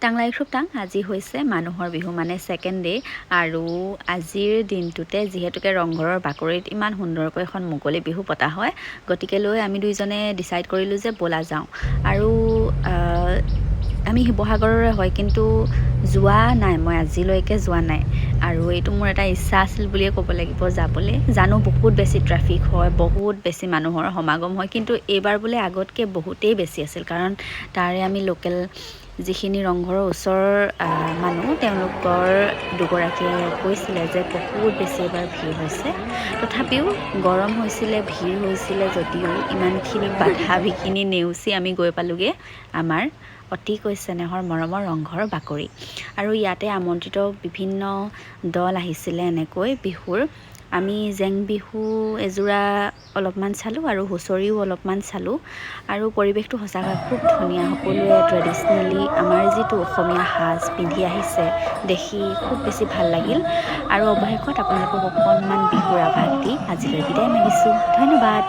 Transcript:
টাংলাই খুবটাং আজি হৈছে মানুহৰ বিহু মানে ছেকেণ্ড ডে আৰু আজিৰ দিনটোতে যিহেতুকে ৰংঘৰৰ বাকৰিত ইমান সুন্দৰকৈ এখন মুকলি বিহু পতা হয় গতিকে লৈ আমি দুইজনে ডিসাইড কৰিলোঁ যে বলা যাওঁ আৰু আমি শিৱসাগৰৰে হয় কিন্তু যোৱা নাই মই আজিলৈকে যোৱা নাই আৰু এইটো মোৰ এটা ইচ্ছা আছিল বুলিয়ে ক'ব লাগিব যাবলৈ জানো বহুত বেছি ট্ৰাফিক হয় বহুত বেছি মানুহৰ সমাগম হয় কিন্তু এইবাৰ বোলে আগতকৈ বহুতেই বেছি আছিল কাৰণ তাৰে আমি লোকেল যিখিনি ৰংঘৰৰ ওচৰৰ মানুহ তেওঁলোকৰ দুগৰাকীয়ে কৈছিলে যে বহুত বেছি এবাৰ ভিৰ হৈছে তথাপিও গৰম হৈছিলে ভিৰ হৈছিলে যদিও ইমানখিনি বাধা বিঘিনি নেওচি আমি গৈ পালোগে আমাৰ অতিকৈ চেনেহৰ মৰমৰ ৰংঘৰ বাকৰি আৰু ইয়াতে আমন্ত্ৰিত বিভিন্ন দল আহিছিলে এনেকৈ বিহুৰ আমি জেং বিহু এজোৰা অলপমান চালোঁ আৰু হুঁচৰিও অলপমান চালোঁ আৰু পৰিৱেশটো সঁচাকৈ খুব ধুনীয়া সকলোৱে ট্ৰেডিশ্যনেলি আমাৰ যিটো অসমীয়া সাজ পিন্ধি আহিছে দেখি খুব বেছি ভাল লাগিল আৰু অৱশেষত আপোনালোকক অকণমান বিহুৰ আভাস দি আজিলৈ বিদায় মাগিছোঁ ধন্যবাদ।